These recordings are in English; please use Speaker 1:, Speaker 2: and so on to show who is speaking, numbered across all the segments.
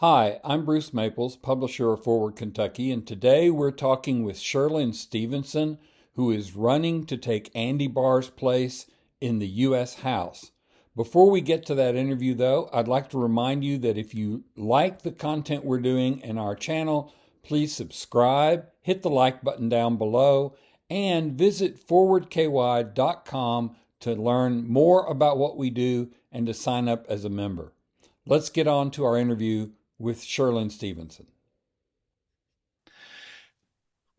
Speaker 1: Hi, I'm Bruce Maples, publisher of Forward Kentucky, and today we're talking with Cherlynn Stevenson, who is running to take Andy Barr's place in the U.S. House. Before we get to that interview, though, I'd like to remind you that if you like the content we're doing in our channel, please subscribe, hit the like button down below, and visit forwardky.com to learn more about what we do and to sign up as a member. Let's get on to our interview with Cherlynn Stevenson.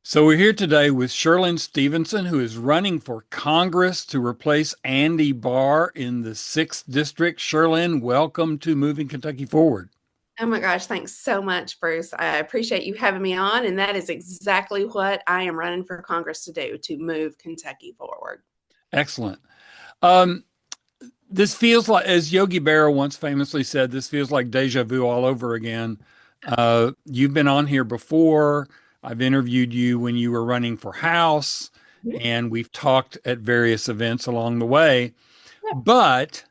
Speaker 1: So we're here today with Cherlynn Stevenson, who is running for Congress to replace Andy Barr in the 6th District. Cherlynn, welcome to Moving Kentucky Forward.
Speaker 2: Oh my gosh, thanks so much, Bruce. I appreciate you having me on, and that is exactly what I am running for Congress to do, to move Kentucky forward.
Speaker 1: Excellent. This feels like, as Yogi Berra once famously said, this feels like deja vu all over again. You've been on here before. I've interviewed you when you were running for House, and we've talked at various events along the way. But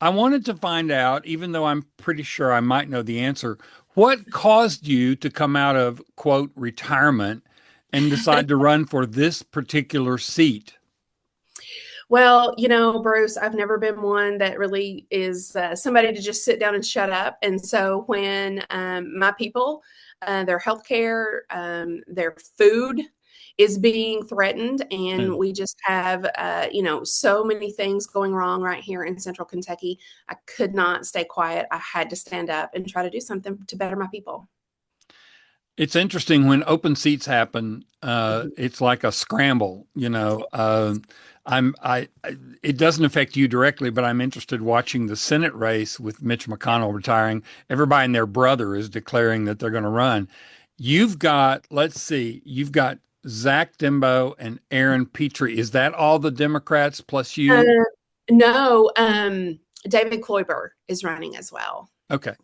Speaker 1: I wanted to find out, even though I'm pretty sure I might know the answer, what caused you to come out of, quote, retirement and decide to run for this particular seat?
Speaker 2: Well, Bruce, I've never been one that really is somebody to just sit down and shut up. And so when my people, their health care, their food is being threatened, and we just have, so many things going wrong right here in Central Kentucky, I could not stay quiet. I had to stand up and try to do something to better my people.
Speaker 1: It's interesting when open seats happen. It's like a scramble, it doesn't affect you directly, but I'm interested watching the Senate race with Mitch McConnell retiring. Everybody and their brother is declaring that they're going to run. You've got, let's see, you've got Zach Dimbo and Aaron Petrie. Is that all the Democrats plus you?
Speaker 2: No, David Kloiber is running as well.
Speaker 1: Okay.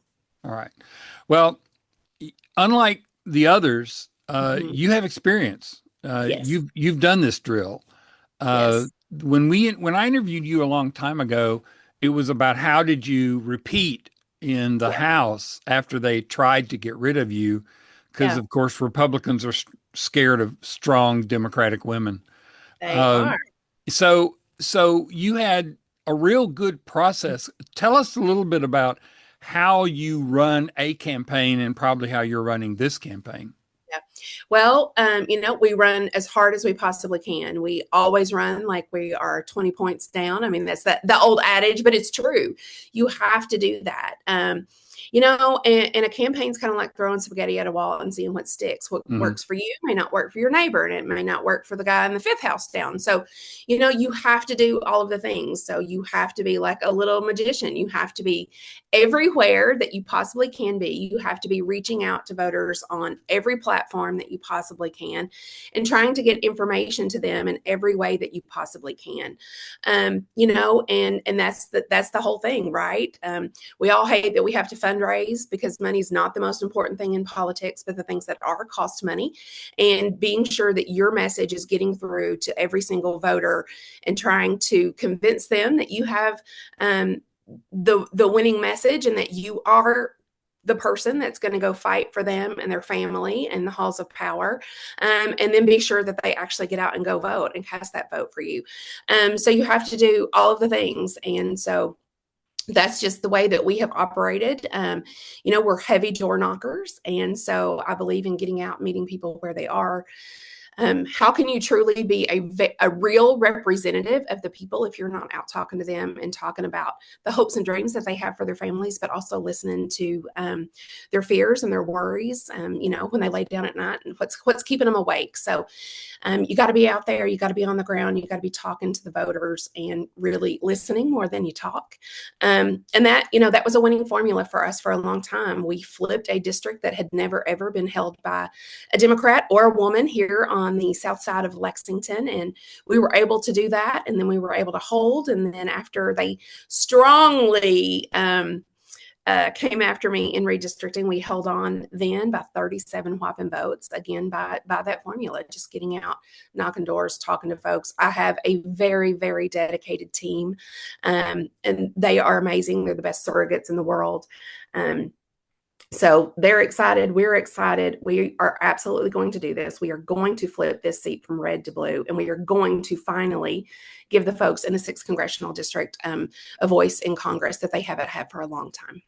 Speaker 1: All right. Well, unlike the others, you have experience.
Speaker 2: Yes.
Speaker 1: You've done this drill.
Speaker 2: Yes.
Speaker 1: When I interviewed you a long time ago, it was about how did you repeat in the
Speaker 2: Yeah.
Speaker 1: House after they tried to get rid of you, because
Speaker 2: Yeah.
Speaker 1: of course Republicans are scared of strong Democratic women.
Speaker 2: They
Speaker 1: Um,
Speaker 2: are.
Speaker 1: so you had a real good process. Tell us a little bit about how you run a campaign and probably how you're running this campaign.
Speaker 2: Yeah. Well, we run as hard as we possibly can. We always run like we are 20 points down. I mean, that's the old adage, but it's true. You have to do that. And a campaign's kind of like throwing spaghetti at a wall and seeing what sticks. What
Speaker 1: Mm-hmm.
Speaker 2: works for you may not work for your neighbor, and it may not work for the guy in the fifth house down. So, you have to do all of the things. So you have to be like a little magician. You have to be everywhere that you possibly can be. You have to be reaching out to voters on every platform that you possibly can and trying to get information to them in every way that you possibly can. And that's the whole thing, right? We all hate that we have to fundraise because money is not the most important thing in politics, but the things that are cost money, and being sure that your message is getting through to every single voter and trying to convince them that you have the winning message and that you are the person that's going to go fight for them and their family in the halls of power, and then be sure that they actually get out and go vote and cast that vote for you. So you have to do all of the things. And so that's just the way that we have operated. We're heavy door knockers. And so I believe in getting out, meeting people where they are. How can you truly be a real representative of the people if you're not out talking to them and talking about the hopes and dreams that they have for their families, but also listening to their fears and their worries, when they lay down at night, and what's keeping them awake. So you got to be out there. You got to be on the ground. You got to be talking to the voters and really listening more than you talk. And that was a winning formula for us for a long time. We flipped a district that had never, ever been held by a Democrat or a woman here on the south side of Lexington. And we were able to do that. And then we were able to hold. And then after they strongly came after me in redistricting, we held on then by 37 whopping votes, again, by that formula, just getting out, knocking doors, talking to folks. I have a very, very dedicated team, and they are amazing. They're the best surrogates in the world. So they're excited. We're excited. We are absolutely going to do this. We are going to flip this seat from red to blue, and we are going to finally give the folks in the 6th congressional district a voice in Congress that they haven't had for a long time.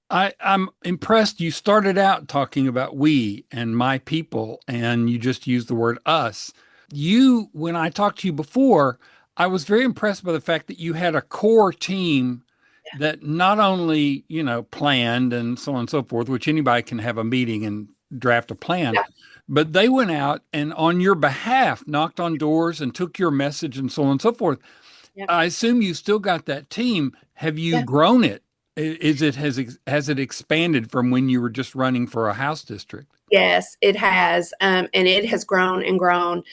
Speaker 1: I'm impressed. You started out talking about we and my people, and you just used the word us. When I talked to you before, I was very impressed by the fact that you had a core team that not only, planned and so on and so forth, which anybody can have a meeting and draft a plan,
Speaker 2: Yeah,
Speaker 1: but they went out and on your behalf knocked on doors and took your message and so on and so forth.
Speaker 2: yeah,
Speaker 1: I assume you still got that team. Have you
Speaker 2: yeah.
Speaker 1: grown it? Has it expanded from when you were just running for a house district?
Speaker 2: Yes, it has. And it has grown and grown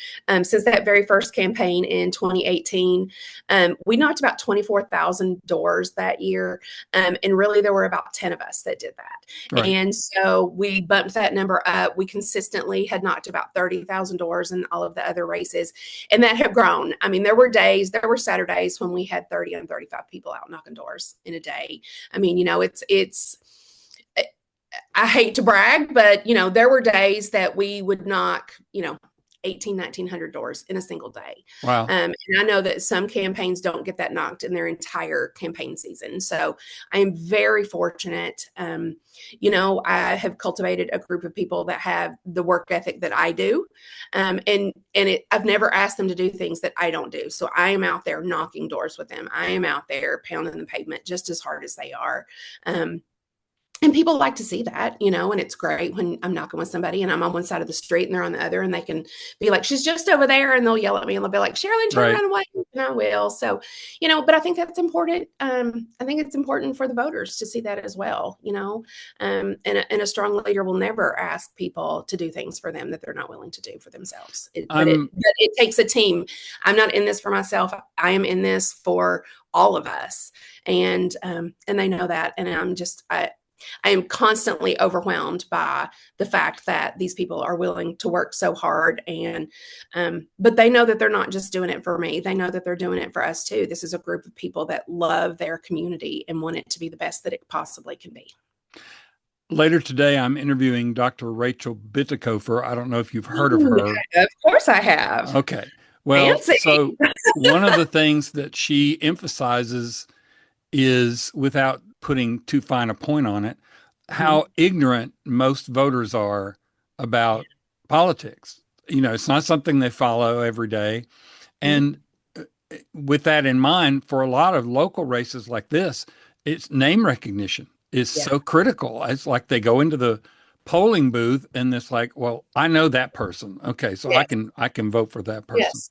Speaker 2: since that very first campaign in 2018. We knocked about 24,000 doors that year. And really, there were about 10 of us that did that.
Speaker 1: Right.
Speaker 2: And so we bumped that number up. We consistently had knocked about 30,000 doors in all of the other races. And that have grown. I mean, there were Saturdays when we had 30 and 35 people out knocking doors in a day. I mean, I hate to brag, but there were days that we would knock, 1,900 doors in a single day.
Speaker 1: Wow.
Speaker 2: And I know that some campaigns don't get that knocked in their entire campaign season. So I am very fortunate. I have cultivated a group of people that have the work ethic that I do. I've never asked them to do things that I don't do. So I am out there knocking doors with them. I am out there pounding the pavement just as hard as they are. And people like to see that, and it's great when I'm knocking with somebody and I'm on one side of the street and they're on the other, and they can be like, she's just over there, and they'll yell at me and they'll be like, Cherlynn, turn
Speaker 1: Right.
Speaker 2: around away, and I will. So, but I think that's important. I think it's important for the voters to see that as well, and a strong leader will never ask people to do things for them that they're not willing to do for themselves. But
Speaker 1: I'm
Speaker 2: it takes a team. I'm not in this for myself. I am in this for all of us. And they know that. And I am constantly overwhelmed by the fact that these people are willing to work so hard, but they know that they're not just doing it for me. They know that they're doing it for us too. This is a group of people that love their community and want it to be the best that it possibly can be.
Speaker 1: Later today, I'm interviewing Dr. Rachel Bittekofer. I don't know if you've heard of
Speaker 2: Ooh,
Speaker 1: her.
Speaker 2: of course I have.
Speaker 1: Okay. Well,
Speaker 2: Fancy.
Speaker 1: so one of the things that she emphasizes is, without putting too fine a point on it,
Speaker 2: Mhm.
Speaker 1: how ignorant most voters are about politics. It's not something they follow every day.
Speaker 2: Yeah.
Speaker 1: And with that in mind, for a lot of local races like this, it's name recognition is
Speaker 2: Yeah.
Speaker 1: so critical. It's like they go into the polling booth and it's like, well, I know that person. Okay, so
Speaker 2: Yes.
Speaker 1: I can vote for that person.
Speaker 2: Yes.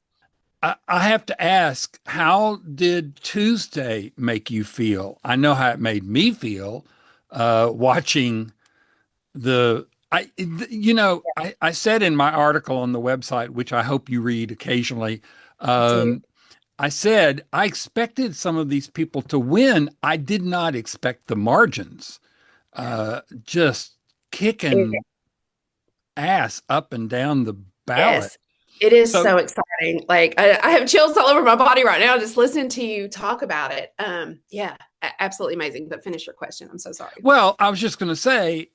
Speaker 1: I have to ask, how did Tuesday make you feel? I know how it made me feel watching I said in my article on the website, which I hope you read occasionally,
Speaker 2: I do.
Speaker 1: I said I expected some of these people to win. I did not expect the margins. Just kicking ass up and down the ballot.
Speaker 2: Yes, it is
Speaker 1: So,
Speaker 2: so exciting. Like I have chills all over my body right now just listening to you talk about it. Yeah, absolutely amazing. But finish your question. I'm so sorry.
Speaker 1: well, I was just going to say,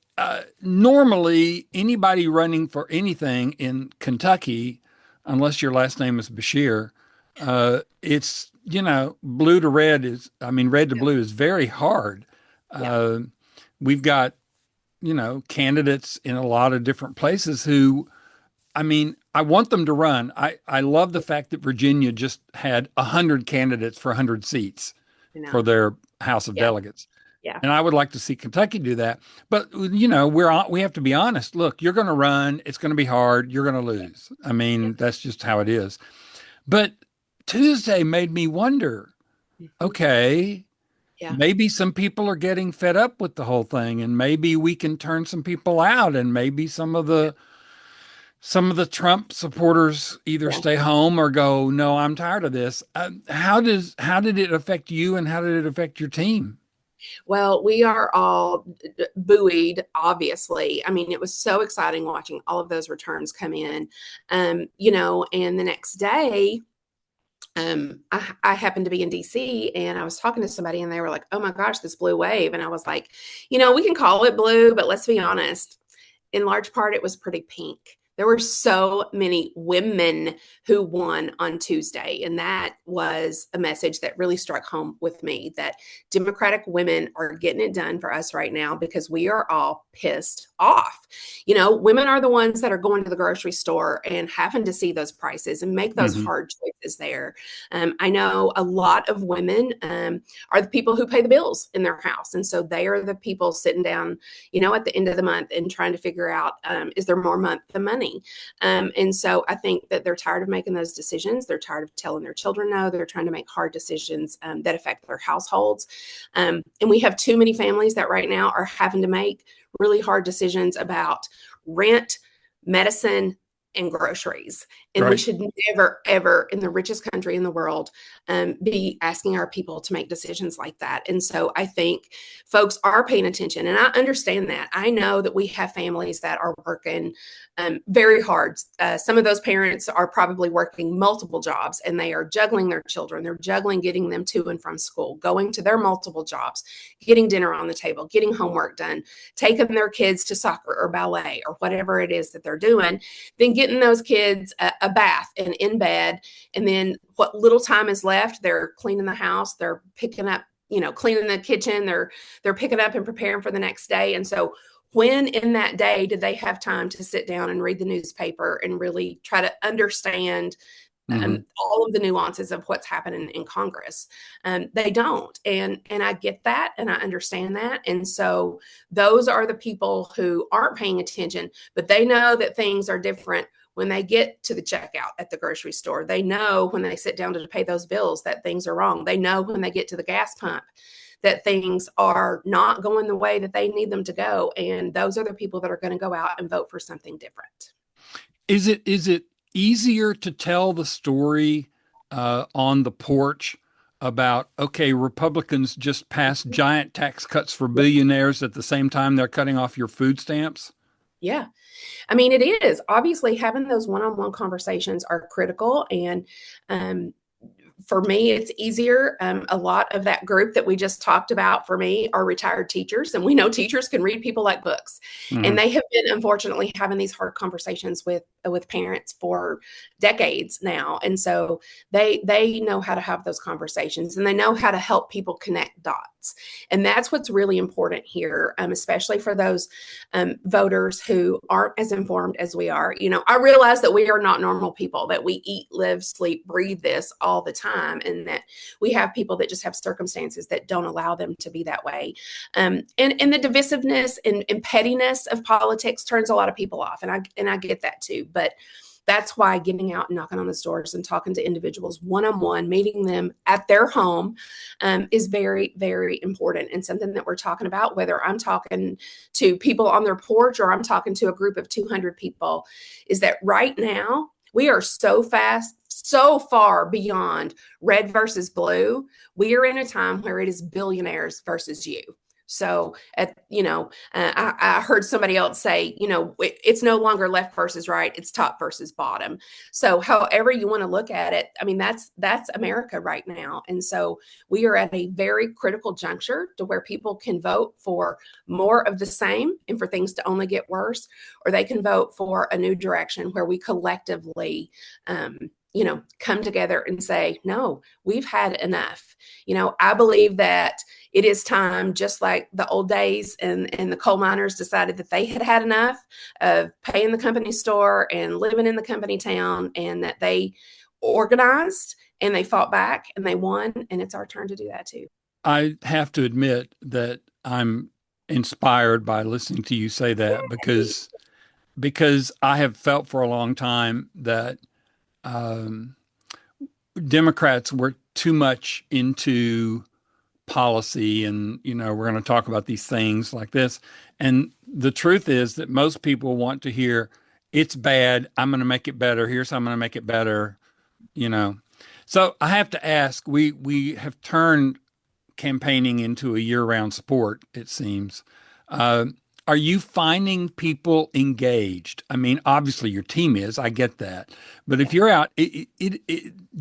Speaker 1: normally anybody running for anything in Kentucky, unless your last name is Bashir, it's, blue to red red to
Speaker 2: Yeah,
Speaker 1: blue is very hard.
Speaker 2: yeah,
Speaker 1: Uh, we've got, candidates in a lot of different places who, I want them to run. I love the fact that Virginia just had 100 candidates for 100 seats
Speaker 2: you
Speaker 1: for
Speaker 2: know.
Speaker 1: their House of
Speaker 2: Yeah,
Speaker 1: Delegates.
Speaker 2: yeah,
Speaker 1: And I would like to see Kentucky do that. But we have to be honest. Look, you're going to run. It's going to be hard. You're going to lose.
Speaker 2: yeah,
Speaker 1: That's just how it is. But Tuesday made me wonder,
Speaker 2: mhm,
Speaker 1: okay,
Speaker 2: yeah,
Speaker 1: maybe some people are getting fed up with the whole thing, and maybe we can turn some people out, and maybe some of the Trump supporters either
Speaker 2: yeah.
Speaker 1: stay home or go, no, I'm tired of this. How did it affect you, and how did it affect your team?
Speaker 2: Well, we are all buoyed, obviously. I mean, it was so exciting watching all of those returns come in. And the next day, I happened to be in DC and I was talking to somebody and they were like, oh my gosh, this blue wave. And I was like, we can call it blue, but let's be honest. In large part, it was pretty pink. There were so many women who won on Tuesday. And that was a message that really struck home with me that Democratic women are getting it done for us right now because we are all pissed off. Women are the ones that are going to the grocery store and having to see those prices and make those
Speaker 1: Hmm.
Speaker 2: hard choices there. I know a lot of women are the people who pay the bills in their house. And so they are the people sitting down, at the end of the month and trying to figure out, is there more month than money? And so I think that they're tired of making those decisions. They're tired of telling their children no. They're trying to make hard decisions that affect their households. And we have too many families that right now are having to make really hard decisions about rent, medicine, and groceries. And we
Speaker 1: Right.
Speaker 2: should never, ever, in the richest country in the world, be asking our people to make decisions like that. And so I think folks are paying attention. And I understand that. I know that we have families that are working very hard. Some of those parents are probably working multiple jobs and they are juggling their children. They're juggling getting them to and from school, going to their multiple jobs, getting dinner on the table, getting homework done, taking their kids to soccer or ballet or whatever it is that they're doing, then getting those kids a bath and in bed. And then what little time is left, they're cleaning the house, they're picking up, cleaning the kitchen, they're picking up and preparing for the next day. And so when in that day did they have time to sit down and read the newspaper and really try to understand
Speaker 1: Hmm.
Speaker 2: all of the nuances of what's happening in Congress? They don't, and I get that, and I understand that, and so those are the people who aren't paying attention, but they know that things are different when they get to the checkout at the grocery store. They know when they sit down to pay those bills that things are wrong. They know when they get to the gas pump that things are not going the way that they need them to go. And those are the people that are going to go out and vote for something different.
Speaker 1: Is it easier to tell the story on the porch about, okay, Republicans just passed giant tax cuts for billionaires at the same time they're cutting off your food stamps?
Speaker 2: Yeah. I mean, it is obviously having those one-on-one conversations are critical. And um, for me, it's easier. A lot of that group that we just talked about for me are retired teachers, and we know teachers can read people like books, and
Speaker 1: Hmm.
Speaker 2: they have been unfortunately having these hard conversations with parents for decades now, and so they know how to have those conversations, and they know how to help people connect dots, and that's what's really important here, especially for those voters who aren't as informed as we are. I realize that we are not normal people, that we eat, live, sleep, breathe this all the time, and that we have people that just have circumstances that don't allow them to be that way. And the divisiveness and pettiness of politics turns a lot of people off, and I get that too. But that's why getting out and knocking on the doors and talking to individuals one-on-one, meeting them at their home, is very, very important, and something that we're talking about, whether I'm talking to people on their porch or I'm talking to a group of 200 people, is that right now we are so far beyond red versus blue. We are in a time where it is billionaires versus you. So, I heard somebody else say, it's no longer left versus right; it's top versus bottom. So, however you want to look at it, I mean, that's America right now, and so we are at a very critical juncture to where people can vote for more of the same and for things to only get worse, or they can vote for a new direction where we collectively, come together and say, no, we've had enough. I believe that it is time, just like the old days and the coal miners decided that they had had enough of paying the company store and living in the company town, and that they organized and they fought back and they won. And it's our turn to do that too.
Speaker 1: I have to admit that I'm inspired by listening to you say that because I have felt for a long time that um, Democrats were too much into policy and, we're going to talk about these things like this. And the truth is that most people want to hear, it's bad. I'm going to make it better. Here's how I'm going to make it better, you know. So I have to ask, we have turned campaigning into a year-round sport, it seems. Uh, Are you finding people engaged? I mean, obviously your team is, I get that. But if
Speaker 2: Yeah.
Speaker 1: you're out, it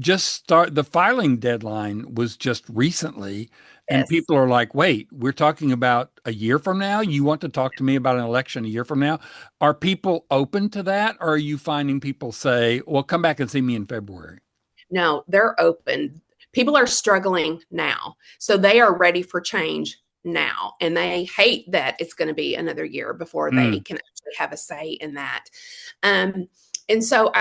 Speaker 1: just start, the filing deadline was just recently, and
Speaker 2: Yes.
Speaker 1: people are like, wait, we're talking about a year from now? You want to talk to me about an election a year from now? Are people open to that? Or are you finding people say, well, come back and see me in February?
Speaker 2: No, they're open. People are struggling now. So they are ready for change now. And they hate that it's going to be another year before they
Speaker 1: Mm,
Speaker 2: can actually have a say in that. Um, and so,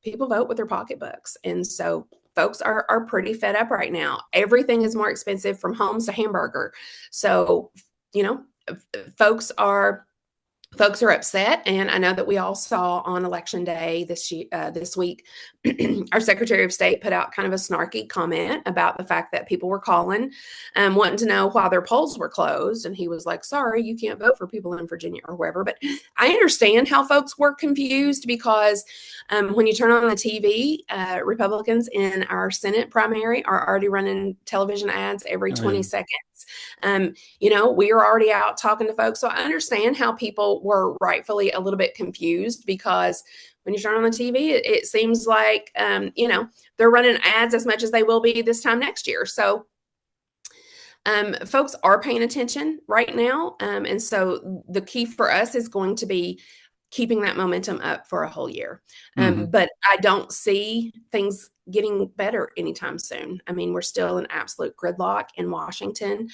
Speaker 2: people vote with their pocketbooks. And so folks are pretty fed up right now. Everything is more expensive from homes to hamburger. So, you know, folks are folks are upset, and I know that we all saw on election day this week, our Secretary of State put out kind of a snarky comment about the fact that people were calling, wanting to know why their polls were closed, and he was like, "Sorry, you can't vote for people in Virginia or wherever." But I understand how folks were confused because when you turn on the TV, Republicans in our Senate primary are already running television ads every
Speaker 1: oh, yeah.
Speaker 2: 20 seconds. We are already out talking to folks. So I understand how people were rightfully a little bit confused because when you turn on the TV, it seems like, they're running ads as much as they will be this time next year. So folks are paying attention right now. And so the key for us is going to be keeping that momentum up for a whole year.
Speaker 1: Mhm.
Speaker 2: But I don't see things getting better anytime soon. I mean, we're still in absolute gridlock in Washington.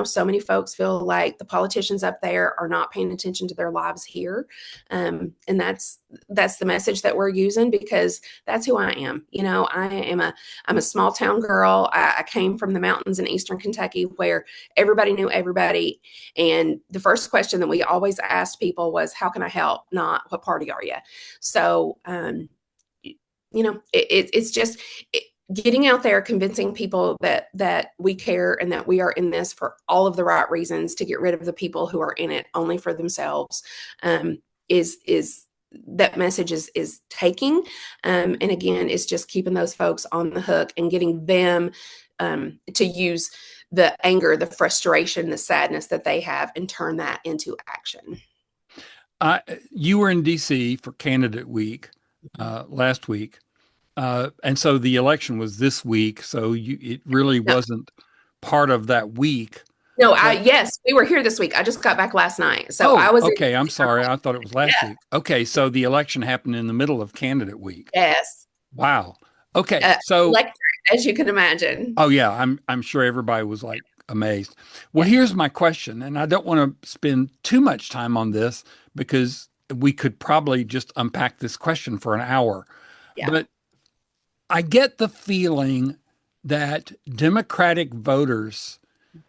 Speaker 2: So many folks feel like the politicians up there are not paying attention to their lives here. And that's the message that we're using because that's who I am. I'm a small town girl. I came from the mountains in Eastern Kentucky where everybody knew everybody. And the first question that we always asked people was, how can I help? Not what party are you? So, it's just getting out there, convincing people that we care and that we are in this for all of the right reasons to get rid of the people who are in it only for themselves. Is that message is taking. And again, it's just keeping those folks on the hook and getting them to use the anger, the frustration, the sadness that they have and turn that into action.
Speaker 1: You were in DC for candidate week
Speaker 2: Mhm.
Speaker 1: last week. And so the election was this week, so it really
Speaker 2: No,
Speaker 1: wasn't part of that week.
Speaker 2: no,
Speaker 1: But
Speaker 2: yes, we were here this week. I just got back last night. So I
Speaker 1: oh,
Speaker 2: was in
Speaker 1: okay, I'm sorry. I thought it was last
Speaker 2: yeah,
Speaker 1: week. Okay, so the election happened in the middle of candidate week.
Speaker 2: yes.
Speaker 1: Wow. Okay, so
Speaker 2: Electric, as you can imagine.
Speaker 1: oh yeah, I'm sure everybody was like amazed. Well,
Speaker 2: Yeah,
Speaker 1: here's my question, and I don't want to spend too much time on this because we could probably just unpack this question for an hour.
Speaker 2: yeah.
Speaker 1: But I get the feeling that Democratic voters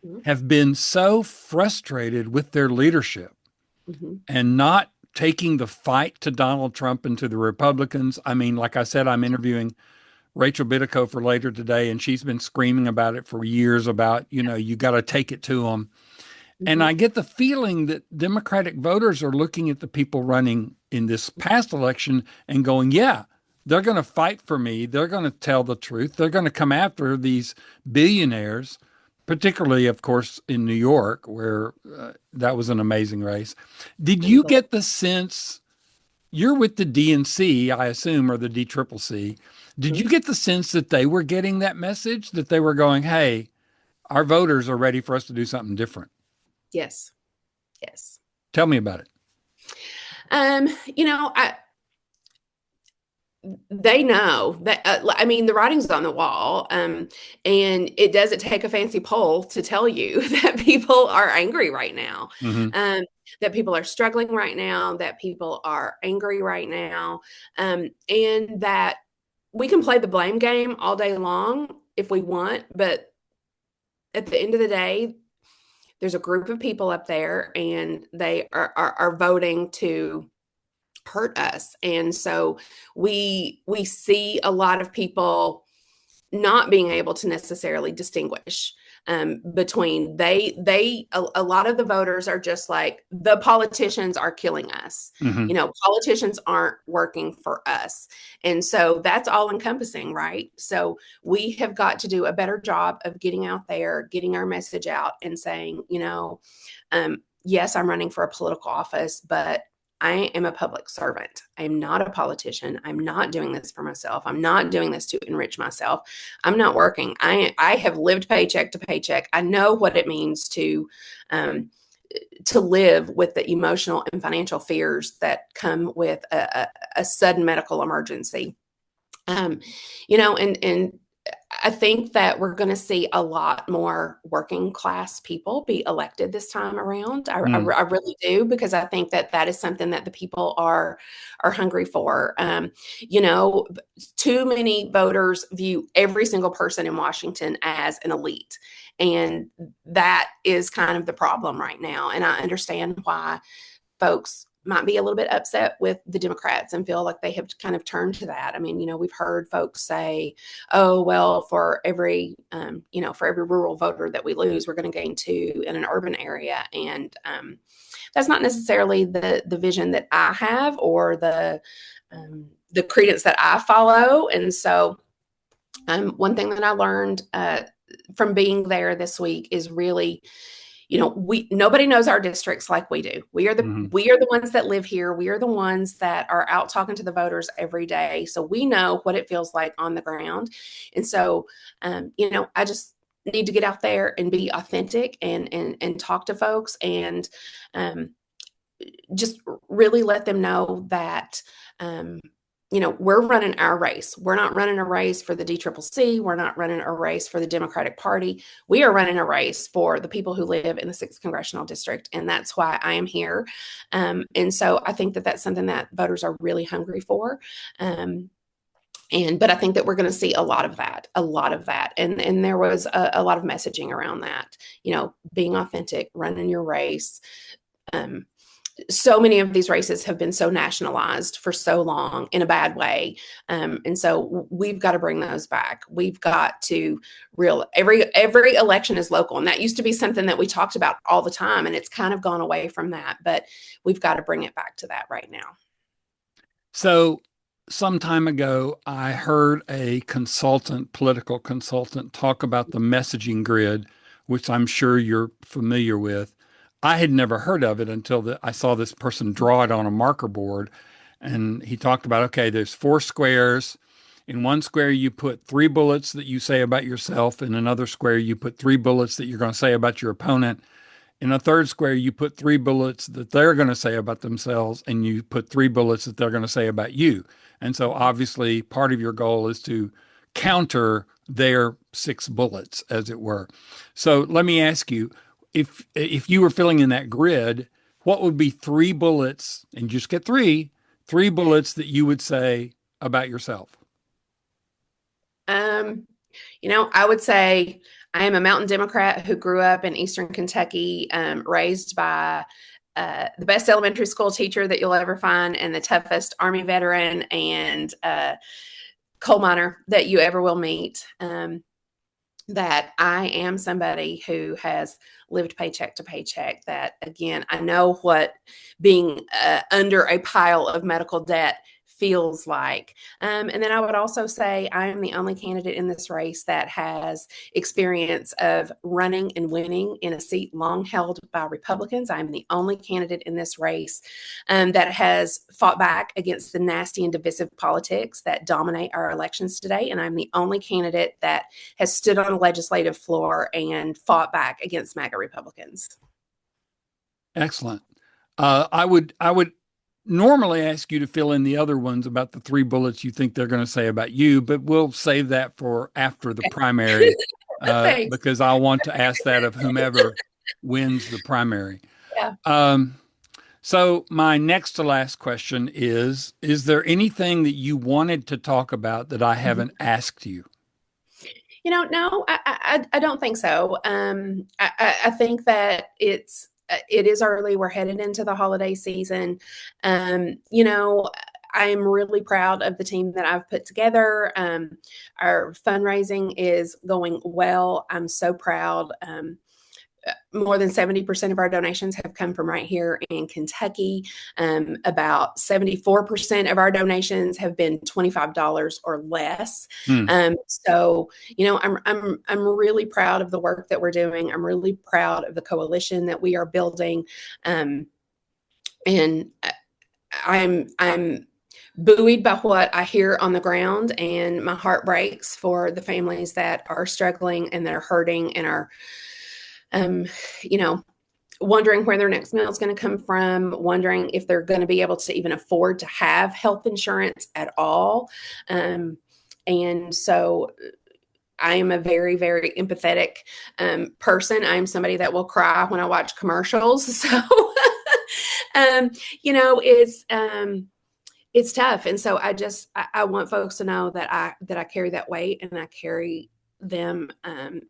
Speaker 2: Mhm,
Speaker 1: have been so frustrated with their leadership
Speaker 2: mhm,
Speaker 1: and not taking the fight to Donald Trump and to the Republicans. I mean, like I said, I'm interviewing Rachel Bitico for later today, and she's been screaming about it for years about, you got to take it to them. And
Speaker 2: mhm.
Speaker 1: I get the feeling that Democratic voters are looking at the people running in this past election and going, yeah, they're going to fight for me. They're going to tell the truth. They're going to come after these billionaires, particularly, of course, in New York, where that was an amazing race. Did you
Speaker 2: Unbelievable.
Speaker 1: get the sense you're with the DNC, I assume, or the DCCC? Did you get the sense that they were getting that message, that they were going, hey, our voters are ready for us to do something different?
Speaker 2: Yes, yes.
Speaker 1: Tell me about it.
Speaker 2: Um, you know, I they know that I mean the writing's on the wall, and it doesn't take a fancy poll to tell you that people are angry right now,
Speaker 1: Hmm.
Speaker 2: um, that people are struggling right now, that people are angry right now, and that we can play the blame game all day long if we want, but at the end of the day, there's a group of people up there, and they are voting to hurt us. And so we see a lot of people not being able to necessarily distinguish between a lot of the voters are just like the politicians are killing us.
Speaker 1: Hmm.
Speaker 2: Politicians aren't working for us, and so that's all encompassing, right? So we have got to do a better job of getting out there, getting our message out, and saying, um, Yes, I'm running for a political office, but I am a public servant. I am not a politician. I'm not doing this for myself. I'm not doing this to enrich myself. I'm not working. I have lived paycheck to paycheck. I know what it means um, to live with the emotional and financial fears that come with a sudden medical emergency. Um, and I think that we're going to see a lot more working class people be elected this time around.
Speaker 1: Mm.
Speaker 2: I really do, because I think that that is something that the people are hungry for. You know, too many voters view every single person in Washington as an elite, and that is kind of the problem right now. And I understand why folks might be a little bit upset with the Democrats and feel like they have kind of turned to that. I mean, we've heard folks say, "Oh, well, for every for every rural voter that we lose, we're going to gain two in an urban area," and that's not necessarily the vision that I have, or the credence that I follow. And so, one thing that I learned from being there this week is really, nobody knows our districts like we do.
Speaker 1: Mhm.
Speaker 2: We are the ones that live here. We are the ones that are out talking to the voters every day. So we know what it feels like on the ground. And so, I just need to get out there and be authentic and talk to folks, and um, just really let them know that we're running our race. We're not running a race for the DCCC. We're not running a race for the Democratic Party. We are running a race for the people who live in the 6th Congressional District, and that's why I am here. And so I think that that's something that voters are really hungry for. But I think that we're going to see a lot of that, and there was a lot of messaging around that. Being authentic, running your race. So many of these races have been so nationalized for so long in a bad way. And so we've got to bring those back. We've got to every election is local. And that used to be something that we talked about all the time. And it's kind of gone away from that, but we've got to bring it back to that right now.
Speaker 1: So, some time ago, I heard a political consultant, talk about the messaging grid, which I'm sure you're familiar with. I had never heard of it until I saw this person draw it on a marker board. And he talked about, okay, there's four squares. In one square, you put three bullets that you say about yourself. In another square, you put three bullets that you're going to say about your opponent. In a third square, you put three bullets that they're going to say about themselves, and you put three bullets that they're going to say about you. And so, obviously, part of your goal is to counter their six bullets, as it were. So, let me ask you, if you were filling in that grid, what would be three bullets, and just get three bullets that you would say about yourself?
Speaker 2: Um, I would say I am a mountain Democrat who grew up in Eastern Kentucky, raised by the best elementary school teacher that you'll ever find, and the toughest Army veteran and coal miner that you ever will meet. That I am somebody who has lived paycheck to paycheck. That, again, I know what being under a pile of medical debt feels like. And then I would also say I am the only candidate in this race that has experience of running and winning in a seat long held by Republicans. I'm the only candidate in this race that has fought back against the nasty and divisive politics that dominate our elections today. And I'm the only candidate that has stood on a legislative floor and fought back against MAGA Republicans.
Speaker 1: Excellent. I would normally ask you to fill in the other ones about the three bullets you think they're going to say about you, but we'll save that for after the primary,
Speaker 2: Thanks.
Speaker 1: because I want to ask that of whomever wins the primary.
Speaker 2: Yeah.
Speaker 1: Um, so my next to last question is there anything that you wanted to talk about that I haven't asked you?
Speaker 2: No, I don't think so. I think that it is early. We're headed into the holiday season. I'm really proud of the team that I've put together. Our fundraising is going well. I'm so proud. more than 70% of our donations have come from right here in Kentucky. About 74% of our donations have been $25 or less.
Speaker 1: Hmm.
Speaker 2: So, I'm really proud of the work that we're doing. I'm really proud of the coalition that we are building. And I'm buoyed by what I hear on the ground, and my heart breaks for the families that are struggling and that are hurting and are, um, you know, wondering where their next meal is going to come from, wondering if they're going to be able to even afford to have health insurance at all. And so I am a very, very empathetic person. I'm somebody that will cry when I watch commercials. So, um, you know, it's, it's tough. And so I want folks to know that I carry that weight, and I carry them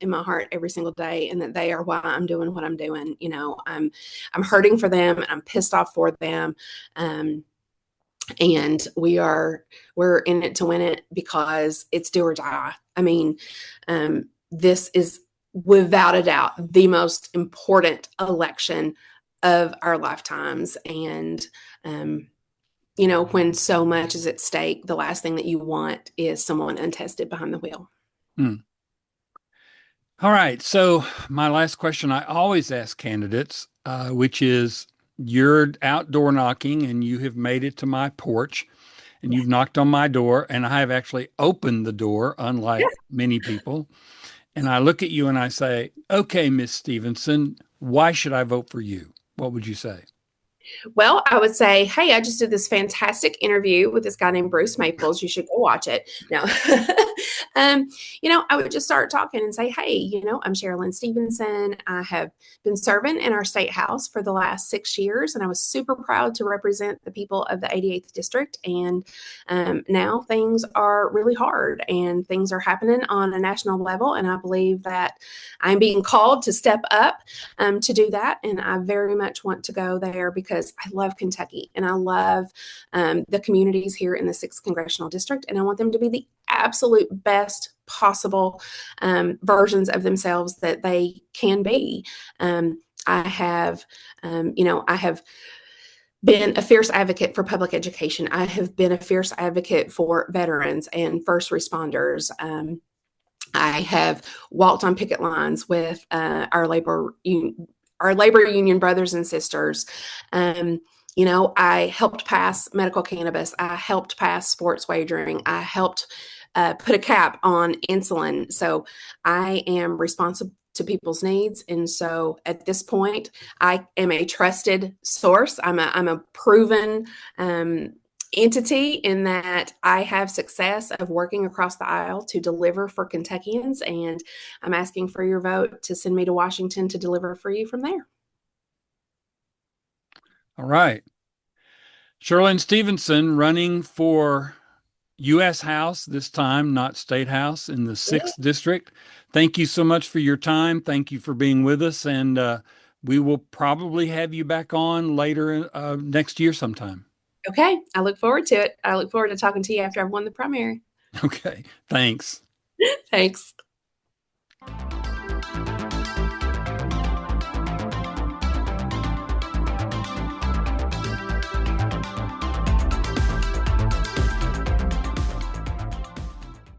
Speaker 2: in my heart every single day, and that they are why I'm doing what I'm doing. I'm hurting for them, and I'm pissed off for them. And we're in it to win it, because it's do or die. I mean, this is without a doubt the most important election of our lifetimes. And, when so much is at stake, the last thing that you want is someone untested behind the wheel.
Speaker 1: Hmm. All right. So my last question I always ask candidates, which is, you're outdoor knocking and you have made it to my porch and you've knocked on my door, and I have actually opened the door, unlike many people. And I look at you and I say, okay, Miss Stevenson, why should I vote for you? What would you say?
Speaker 2: Well, I would say, hey, I just did this fantastic interview with this guy named Bruce Maples. You should go watch it. No, I would just start talking and say, hey, I'm Cherlynn Stevenson. I have been serving in our state house for the last 6 years, and I was super proud to represent the people of the 88th district. And now things are really hard, and things are happening on a national level. And I believe that I'm being called to step up to do that. And I very much want to go there, because I love Kentucky, and I love the communities here in the 6th Congressional District. And I want them to be the absolute best possible versions of themselves that they can be. I have, I have been a fierce advocate for public education. I have been a fierce advocate for veterans and first responders. I have walked on picket lines with our labor union brothers and sisters. I helped pass medical cannabis. I helped pass sports wagering. I helped put a cap on insulin. So I am responsible to people's needs. And so at this point, I am a trusted source. I'm a proven entity, in that I have success of working across the aisle to deliver for Kentuckians. And I'm asking for your vote to send me to Washington to deliver for you from there.
Speaker 1: All right. Cherlynn Stevenson, running for U.S. House this time, not State House, in the 6th District. Thank you so much for your time. Thank you for being with us. And we will probably have you back on later next year sometime.
Speaker 2: Okay. I look forward to it. I look forward to talking to you after I've won the primary.
Speaker 1: Okay. Thanks.
Speaker 2: Thanks.